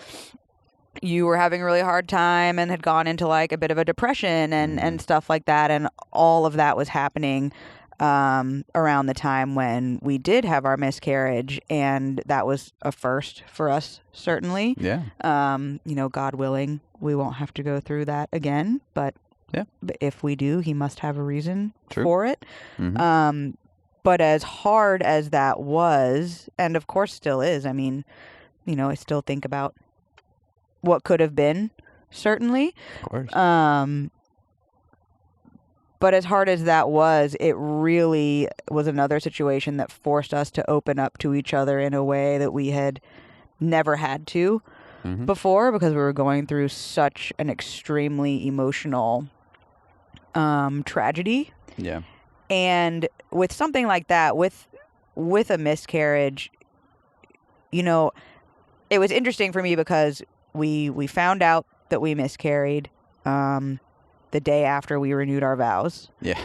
S2: you were having a really hard time and had gone into like a bit of a depression and stuff like that, and all of that was happening around the time when we did have our miscarriage, and that was a first for us, certainly. God willing, we won't have to go through that again, but if we do, he must have a reason for it. But as hard as that was, and of course still is, I mean, I still think about what could have been, certainly.
S1: Of course.
S2: But as hard as that was, it really was another situation that forced us to open up to each other in a way that we had never had to before, because we were going through such an extremely emotional tragedy.
S1: Yeah.
S2: And with something like that, with a miscarriage, it was interesting for me because we found out that we miscarried the day after we renewed our vows.
S1: Yeah.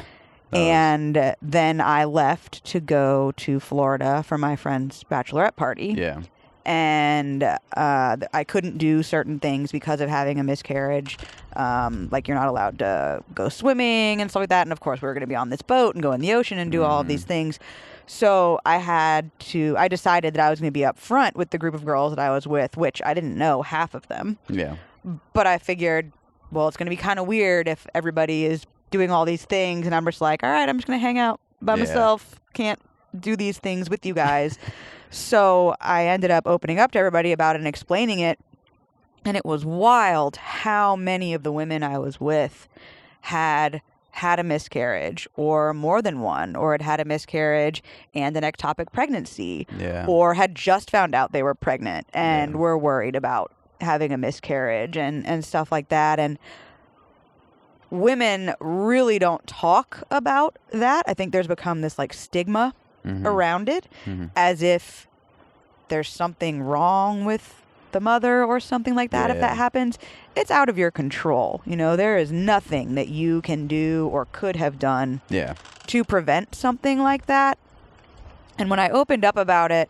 S2: And then I left to go to Florida for my friend's bachelorette party.
S1: Yeah.
S2: And I couldn't do certain things because of having a miscarriage. Like, you're not allowed to go swimming and stuff like that. And of course, we were going to be on this boat and go in the ocean and do all of these things. So I decided that I was going to be up front with the group of girls that I was with, which I didn't know half of them.
S1: Yeah.
S2: But I figured, well, it's going to be kind of weird if everybody is doing all these things and I'm just like, all right, I'm just going to hang out by myself. Can't do these things with you guys. So I ended up opening up to everybody about it and explaining it. And it was wild how many of the women I was with had a miscarriage, or more than one, or had a miscarriage and an ectopic pregnancy, or had just found out they were pregnant and were worried about having a miscarriage and stuff like that. And women really don't talk about that. I think there's become this like stigma around it, as if there's something wrong with the mother or something like that. If that happens, it's out of your control. There is nothing that you can do or could have done to prevent something like that. And when I opened up about it,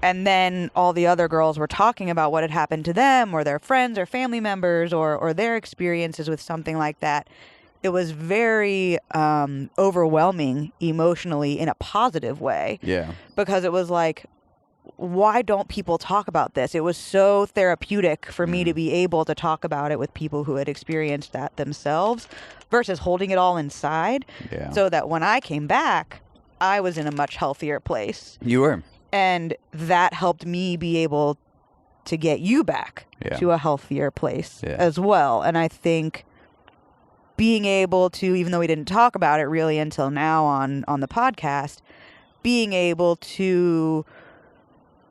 S2: and then all the other girls were talking about what had happened to them or their friends or family members or their experiences with something like that, it was very overwhelming emotionally in a positive way.
S1: Yeah.
S2: Because it was like, why don't people talk about this? It was so therapeutic for me to be able to talk about it with people who had experienced that themselves versus holding it all inside.
S1: Yeah.
S2: So that when I came back, I was in a much healthier place.
S1: You were.
S2: And that helped me be able to get you back to a healthier place as well. And I think being able to, even though we didn't talk about it really until now on the podcast, being able to,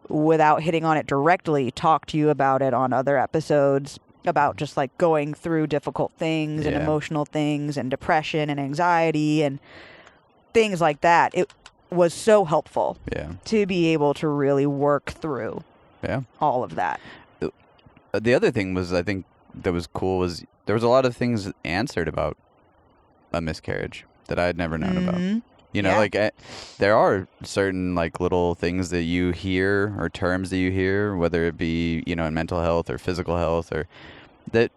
S2: without hitting on it directly, talk to you about it on other episodes, about just like going through difficult things and emotional things and depression and anxiety and things like that. It was so helpful to be able to really work through all of that.
S1: The other thing was, I think that was cool, was there was a lot of things answered about a miscarriage that I had never known about. Like there are certain like little things that you hear or terms that you hear, whether it be, in mental health or physical health, or that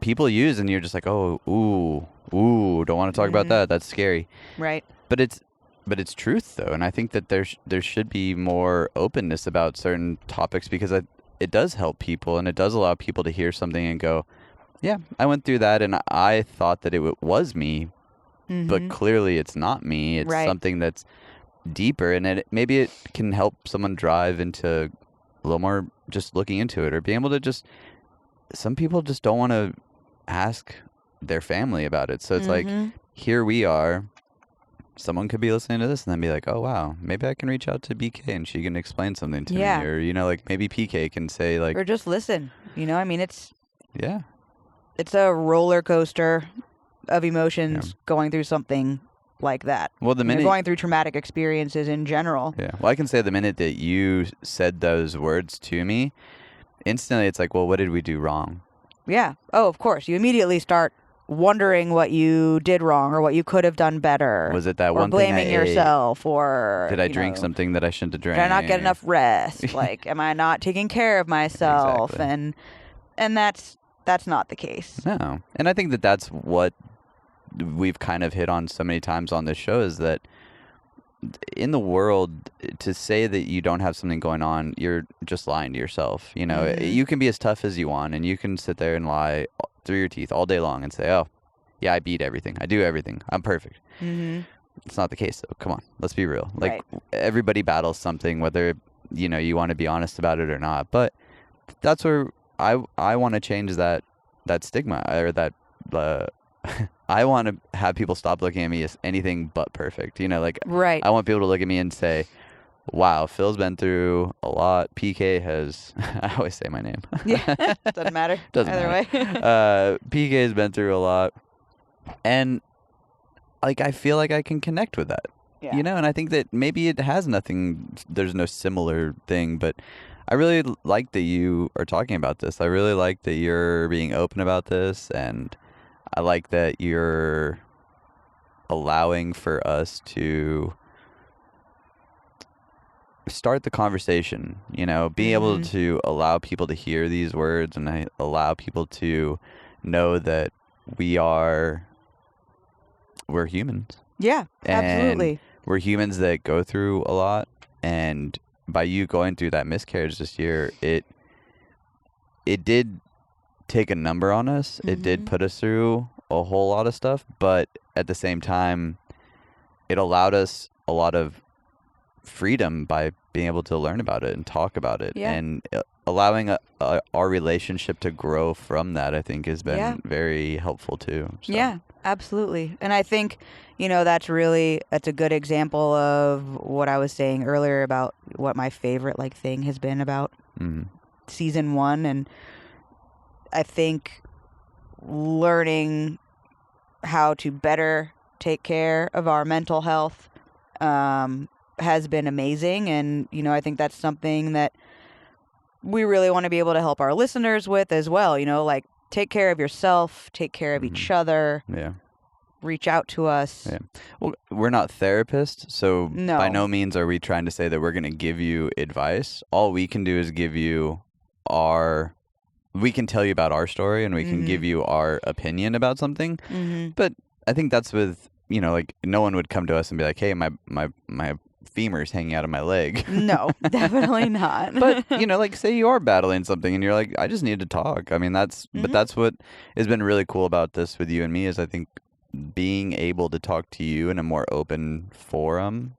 S1: people use, and you're just like, oh, ooh, don't want to talk about that. That's scary.
S2: Right.
S1: But it's truth though. And I think that there should be more openness about certain topics, because it does help people, and it does allow people to hear something and go, yeah, I went through that, and I thought that it was me, but clearly it's not me. It's something that's deeper, and maybe it can help someone drive into a little more just looking into it, or being able to just, some people just don't want to ask their family about it. So it's like, here we are, someone could be listening to this and then be like, oh wow, maybe I can reach out to BK and she can explain something to me, or like maybe PK can say like,
S2: or just listen, I mean, it's a roller coaster of emotions going through something like that.
S1: Well, the minute
S2: going through traumatic experiences in general.
S1: Yeah. Well, I can say the minute that you said those words to me, instantly it's like, well, what did we do wrong?
S2: Yeah. Oh, of course. You immediately start wondering what you did wrong or what you could have done better.
S1: Was it that
S2: or
S1: one thing
S2: blaming
S1: I
S2: yourself, or
S1: did I drink something that I shouldn't have drank?
S2: Did I not get enough rest? Like, am I not taking care of myself?
S1: Exactly.
S2: And that's not the case.
S1: No. And I think that that's what we've kind of hit on so many times on this show, is that in the world, to say that you don't have something going on, you're just lying to yourself. You can be as tough as you want, and you can sit there and lie through your teeth all day long and say, oh yeah, I beat everything, I do everything, I'm perfect. It's not the case though. Come on, let's be real. Like, everybody battles something, whether you want to be honest about it or not. But that's where I want to change that stigma, or that I want to have people stop looking at me as anything but perfect. I want people to look at me and say, wow, Phil's been through a lot. PK has, I always say my name.
S2: Yeah, doesn't matter.
S1: Doesn't
S2: Either
S1: matter.
S2: way.
S1: PK has been through a lot. And like, I feel like I can connect with that.
S2: Yeah.
S1: And I think that maybe it has nothing, there's no similar thing, but I really like that you are talking about this. I really like that you're being open about this, and I like that you're allowing for us to start the conversation, being able to allow people to hear these words, and allow people to know that we're humans.
S2: Yeah, absolutely.
S1: And we're humans that go through a lot, and by you going through that miscarriage this year, it did take a number on us. It did put us through a whole lot of stuff, but at the same time, it allowed us a lot of freedom by being able to learn about it and talk about it, and allowing our relationship to grow from that, I think, has been very helpful too. So.
S2: Yeah, absolutely. And I think, that's a good example of what I was saying earlier about what my favorite thing has been about season 1. And I think learning how to better take care of our mental health has been amazing. And, I think that's something that we really want to be able to help our listeners with as well. Take care of yourself, take care of each other.
S1: Yeah.
S2: Reach out to us.
S1: Yeah. Well, we're not therapists, so
S2: No.
S1: By no means are we trying to say that we're going to give you advice. All we can do is give you we can tell you about our story, and we can give you our opinion about something. But I think that's with, no one would come to us and be like, hey, my femur's hanging out of my leg.
S2: No, definitely not.
S1: But, say you are battling something and you're like, I just need to talk. I mean, but that's what has been really cool about this with you and me, is I think being able to talk to you in a more open forum,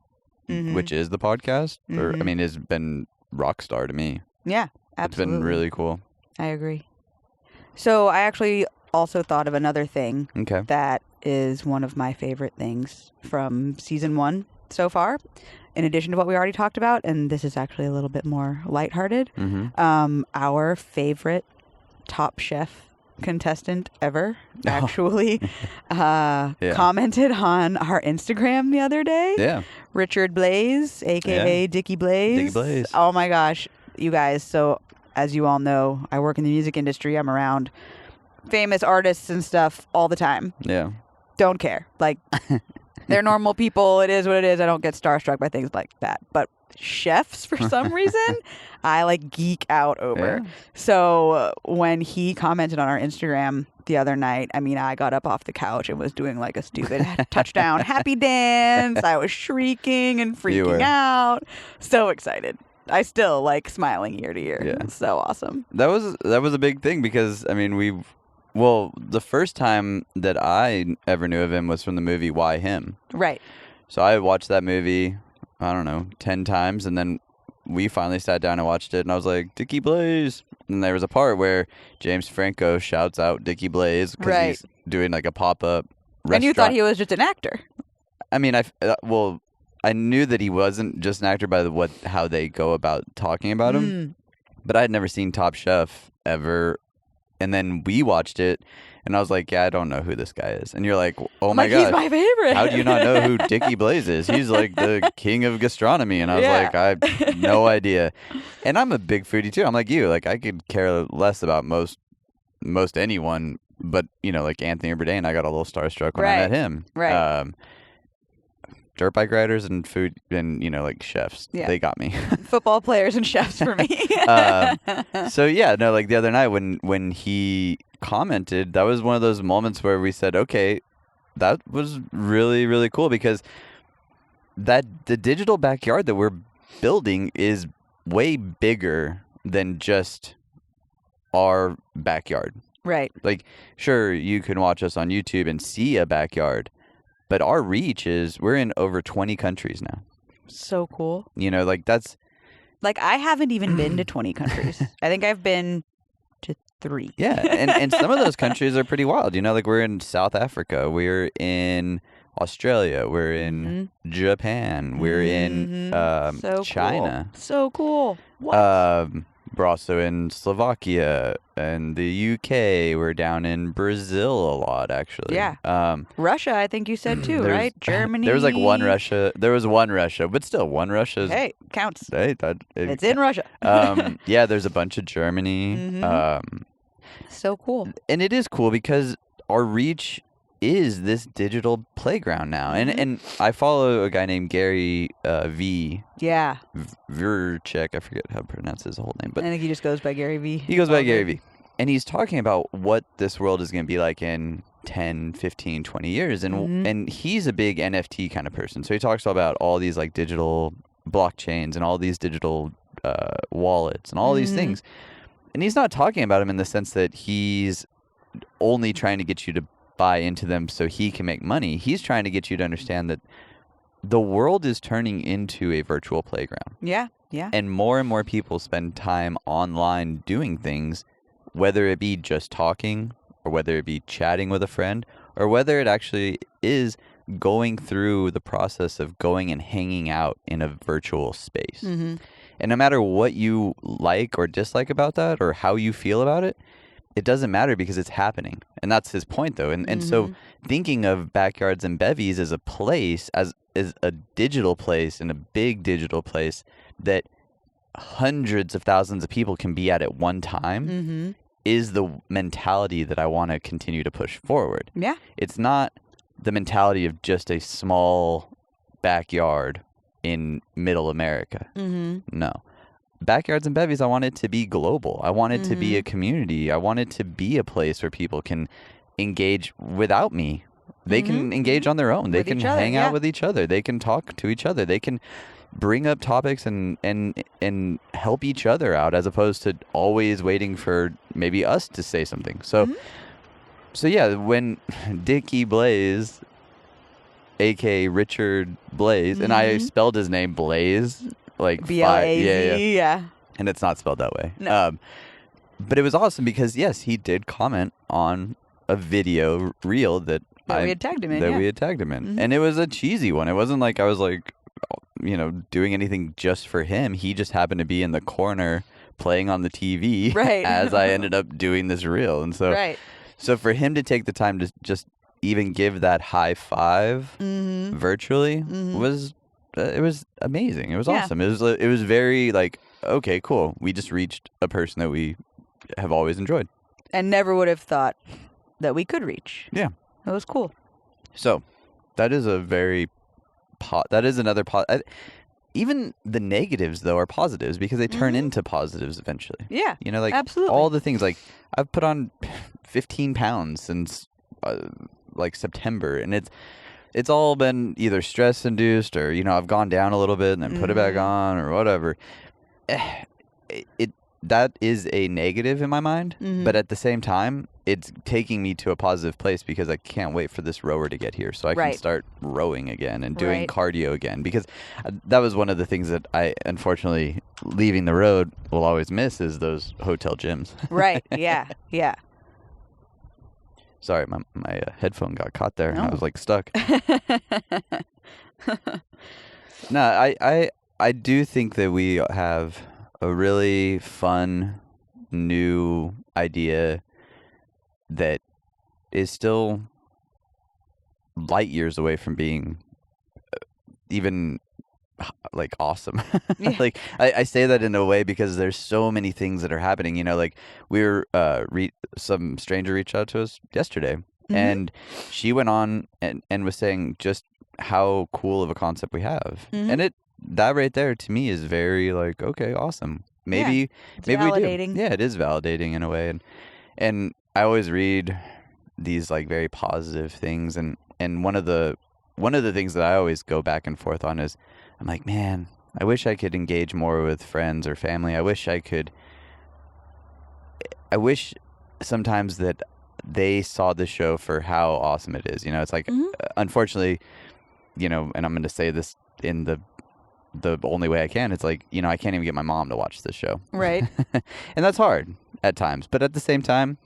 S1: which is the podcast, has been rock star to me.
S2: Yeah, absolutely.
S1: It's been really cool.
S2: I agree. So I actually also thought of another thing that is one of my favorite things from season 1 so far, in addition to what we already talked about, and this is actually a little bit more lighthearted. Our favorite Top Chef contestant ever actually commented on our Instagram the other day.
S1: Yeah.
S2: Richard Blaze, aka Dickie Blaze.
S1: Dickie Blaze.
S2: Oh my gosh, you guys. So as you all know, I work in the music industry. I'm around famous artists and stuff all the time.
S1: Yeah.
S2: Don't care. They're normal people. It is what it is. I don't get starstruck by things like that. But chefs, for some reason, I geek out over. Yeah. So when he commented on our Instagram the other night, I got up off the couch and was doing a stupid touchdown happy dance. I was shrieking and freaking out. So excited. I still smiling ear to ear.
S1: Yeah.
S2: It's so awesome.
S1: That was a big thing, because Well, the first time that I ever knew of him was from the movie Why Him?
S2: Right.
S1: So I watched that movie, I don't know, 10 times, and then we finally sat down and watched it, and I was like, Dickie Blaze. And there was a part where James Franco shouts out Dickie Blaze because he's doing like a pop-up restaurant.
S2: And you thought he was just an actor.
S1: I mean, I knew that he wasn't just an actor by how they go about talking about him, but I had never seen Top Chef ever. And then we watched it, and I was like, yeah, I don't know who this guy is. And you're like, oh my God.
S2: He's my favorite.
S1: How do you not know who Dickie Blaze is? He's like the king of gastronomy. And I was like, I have no idea. And I'm a big foodie too. I'm like you. Like, I could care less about most anyone, but, like Anthony Bourdain, I got a little starstruck when I met him.
S2: Right.
S1: Dirt bike riders and food and, like chefs. Yeah. They got me.
S2: Football players and chefs for me.
S1: So, yeah, no, like the other night when he commented, that was one of those moments where we said, okay, that was really, really cool because the digital backyard that we're building is way bigger than just our backyard.
S2: Right.
S1: Like, sure, you can watch us on YouTube and see a backyard. But our reach we're in over 20 countries now.
S2: So cool.
S1: Like that's...
S2: Like, I haven't even been to 20 countries. I think I've been to 3.
S1: Yeah, and some of those countries are pretty wild. Like we're in South Africa. We're in Australia. We're in Japan. We're in China.
S2: Cool. So cool. What?
S1: We're also in Slovakia and the UK. We're down in Brazil a lot, actually.
S2: Yeah. Russia, I think you said too, right? Germany.
S1: There was like one Russia. There was one Russia, but still one Russia.
S2: Hey, counts.
S1: Hey,
S2: it's in Russia.
S1: Yeah, there's a bunch of Germany.
S2: So cool.
S1: And it is cool because our reach is this digital playground now. And I follow a guy named Gary V.
S2: Yeah.
S1: Vaynerchuk. I forget how to pronounce his whole name. But
S2: I think he just goes by Gary V.
S1: He goes by Gary V. And he's talking about what this world is going to be like in 10, 15, 20 years. And he's a big NFT kind of person. So he talks about all these like digital blockchains and all these digital wallets and all these things. And he's not talking about them in the sense that he's only trying to get you to buy into them so he can make money. He's trying to get you to understand that the world is turning into a virtual playground.
S2: Yeah, yeah.
S1: And more people spend time online doing things, whether it be just talking or whether it be chatting with a friend or whether it actually is going through the process of going and hanging out in a virtual space. And no matter what you like or dislike about that or how you feel about it, it doesn't matter because it's happening. And that's his point, though. And so thinking of Backyards and Bevvies as a place, as a digital place and a big digital place that hundreds of thousands of people can be at one time is the mentality that I want to continue to push forward.
S2: Yeah.
S1: It's not the mentality of just a small backyard in middle America. No. Backyards and Bevvies, I want it to be global. I want it to be a community. I want it to be a place where people can engage without me. They can engage on their own. They can hang out with each other. They can talk to each other. They can bring up topics and help each other out as opposed to always waiting for maybe us to say something. So yeah, when Dickie Blaze, a.k.a. Richard Blaze, and I spelled his name Blaze, like
S2: B-L-A-Z, yeah.
S1: And it's not spelled that way.
S2: No.
S1: But it was awesome because, yes, he did comment on a video reel that
S2: we had tagged him in.
S1: We had tagged him in. And it was a cheesy one. It wasn't like I was like, doing anything just for him. He just happened to be in the corner playing on the TV as I ended up doing this reel. And so, so for him to take the time to just even give that high five virtually was it was amazing. It was awesome. It was very like, okay, cool. We just reached a person that we have always enjoyed
S2: and never would have thought that we could reach.
S1: Yeah,
S2: it was cool.
S1: So that is a very that is another even the negatives though are positives because they turn into positives eventually.
S2: Yeah,
S1: like
S2: absolutely.
S1: All the things like I've put on 15 pounds since like September, and it's all been either stress induced or I've gone down a little bit and then put it back on or whatever. That is a negative in my mind, but at the same time it's taking me to a positive place because I can't wait for this rower to get here so I can start rowing again and doing cardio again, because that was one of the things that I, unfortunately, leaving the road, will always miss is those hotel gyms.
S2: Right. Yeah. Yeah.
S1: Sorry, my headphone got caught there and I was like stuck. No, I do think that we have a really fun new idea that is still light years away from being even like awesome.
S2: Yeah.
S1: Like I say that in a way because there's so many things that are happening, you know, like we were some stranger reached out to us yesterday and she went on and was saying just how cool of a concept we have. And that right there to me is very like, okay, awesome. Maybe
S2: we do.
S1: Yeah, it is validating in a way. And I always read these like very positive things, and one of the things that I always go back and forth on is I'm like, man, I wish I could engage more with friends or family. I wish sometimes that they saw the show for how awesome it is. You know, it's like unfortunately, you know, and I'm going to say this in the only way I can, it's like, you know, I can't even get my mom to watch this show.
S2: Right.
S1: And that's hard at times. But at the same time,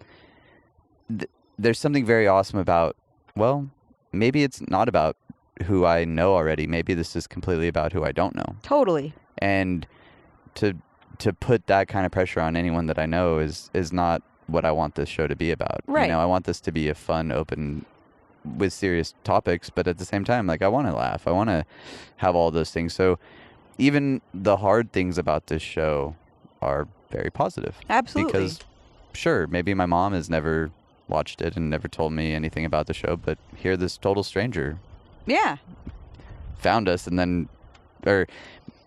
S1: there's something very awesome about, well, maybe it's not about who I know already. Maybe this is completely about who I don't know.
S2: Totally.
S1: And to put that kind of pressure on anyone that I know is not what I want this show to be about.
S2: Right.
S1: You know, I want this to be a fun, open, with serious topics, but at the same time, like, I want to laugh. I want to have all those things. So even the hard things about this show are very positive.
S2: Absolutely.
S1: Because sure, maybe my mom has never watched it and never told me anything about the show, but here this total stranger found us, and then, or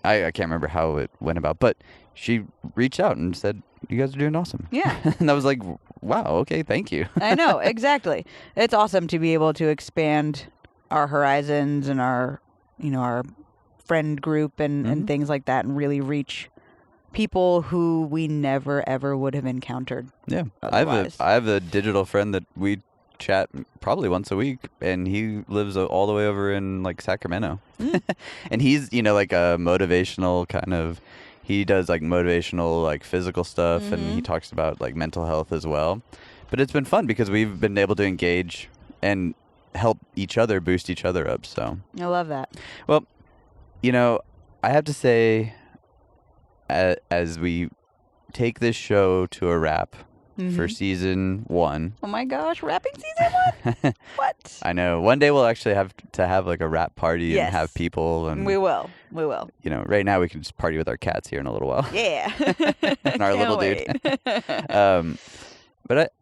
S1: I can't remember how it went about, but she reached out and said, you guys are doing awesome.
S2: Yeah.
S1: And I was like, wow, okay, thank you.
S2: I know, exactly. It's awesome to be able to expand our horizons and our, you know, our friend group and things like that, and really reach people who we never ever would have encountered.
S1: Yeah.
S2: Otherwise.
S1: I have a digital friend that we chat probably once a week, and he lives all the way over in like Sacramento. And he's, you know, like a motivational kind of, he does like motivational, like physical stuff, and he talks about like mental health as well. But it's been fun because we've been able to engage and help each other, boost each other up. So
S2: I love that.
S1: Well, you know, I have to say, as we take this show to a wrap for season 1.
S2: Oh my gosh, wrapping season 1? What?
S1: I know. One day we'll actually have to have like a wrap party and have people. And
S2: we will. We will.
S1: You know, right now we can just party with our cats here in a little while.
S2: Yeah.
S1: And our little dude. But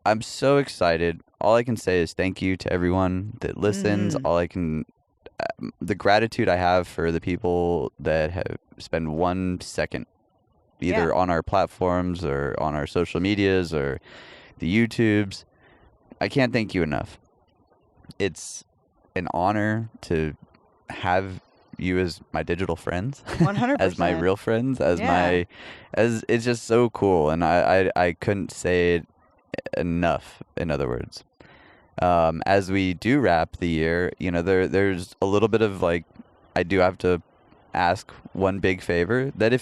S1: I'm so excited. All I can say is thank you to everyone that listens. The gratitude I have for the people that have spent 1 second either on our platforms or on our social medias or the YouTubes. I can't thank you enough. It's an honor to have you as my digital friends,
S2: 100%.
S1: as my real friends, as it's just so cool. And I couldn't say it enough, in other words. As we do wrap the year, you know, there's a little bit of like, I do have to ask one big favor, that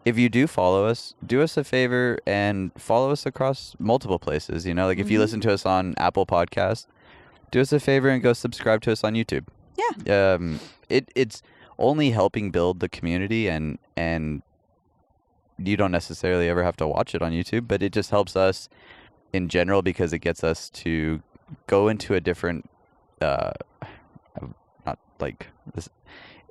S1: if you do follow us, do us a favor and follow us across multiple places. You know, like if you listen to us on Apple Podcasts, do us a favor and go subscribe to us on YouTube. Yeah. It's only helping build the community, and you don't necessarily ever have to watch it on YouTube, but it just helps us in general because it gets us to go into a different, not like this.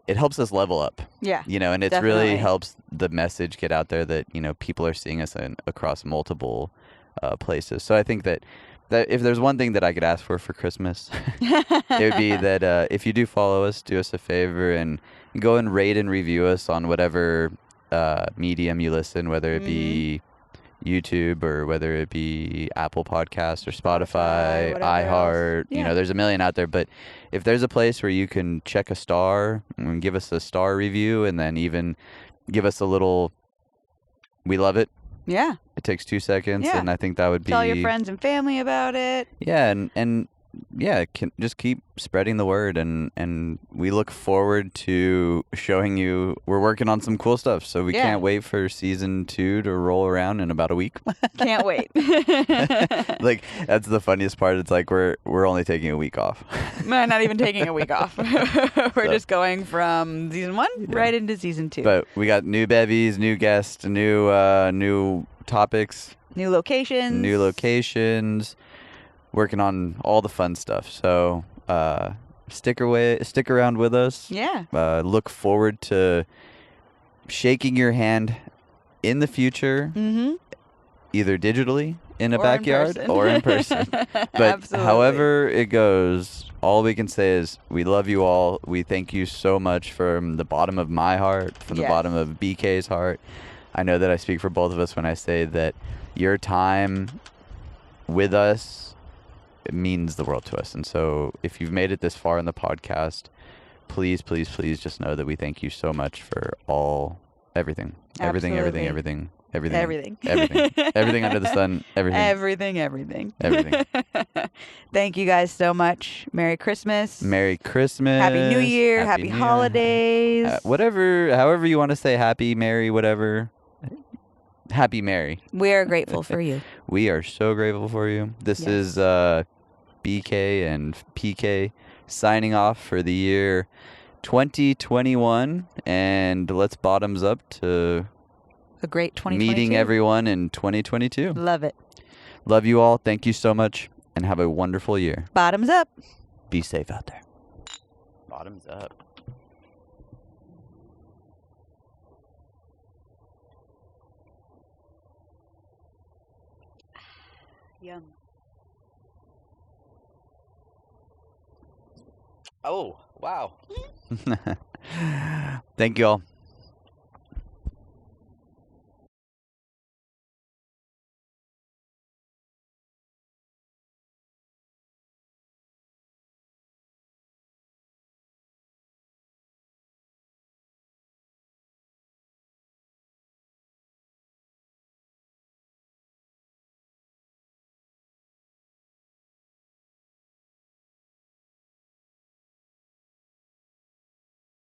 S1: It helps us level up. Yeah. You know, and it really helps the message get out there that, you know, people are seeing us across multiple places. So I think that if there's one thing that I could ask for Christmas, it would be that if you do follow us, do us a favor and go and rate and review us on whatever medium you listen, whether it be YouTube or whether it be Apple Podcasts or Spotify, iHeart. You know, there's a million out there. But if there's a place where you can check a star and give us a star review, and then even give us a little, we love it.
S2: Yeah.
S1: It takes 2 seconds,
S2: Yeah.
S1: and I think that would be...
S2: Tell your friends and family about it.
S1: Yeah, and yeah, just keep spreading the word, and we look forward to showing you. We're working on some cool stuff, so we can't wait for season 2 to roll around in about a week.
S2: Can't wait.
S1: Like, that's the funniest part. It's like we're only taking a week off.
S2: No, not even taking a week off. We're just going from season 1 right into season 2.
S1: But we got new Bevvies, new guests, new topics,
S2: new locations.
S1: Working on all the fun stuff. So stick around with us.
S2: Yeah.
S1: Look forward to shaking your hand in the future, either digitally in a backyard or in person. But
S2: Absolutely.
S1: However it goes, all we can say is we love you all. We thank you so much from the bottom of my heart, from the bottom of BK's heart. I know that I speak for both of us when I say that your time with us, it means the world to us. And so if you've made it this far in the podcast, please, please, please just know that we thank you so much for everything under the sun, everything.
S2: Thank you guys so much. Merry Christmas.
S1: Happy
S2: New Year. Happy holidays.
S1: However you want to say happy, merry, whatever. Happy Mary.
S2: We are grateful for you.
S1: We are so grateful for you. This is BK and PK signing off for the year 2021, and let's bottoms up to
S2: a great 2022.
S1: Meeting everyone in 2022.
S2: Love it.
S1: Love you all. Thank you so much, and have a wonderful year.
S2: Bottoms up.
S1: Be safe out there. Bottoms up.
S2: Yum.
S1: Oh, wow. Thank you all.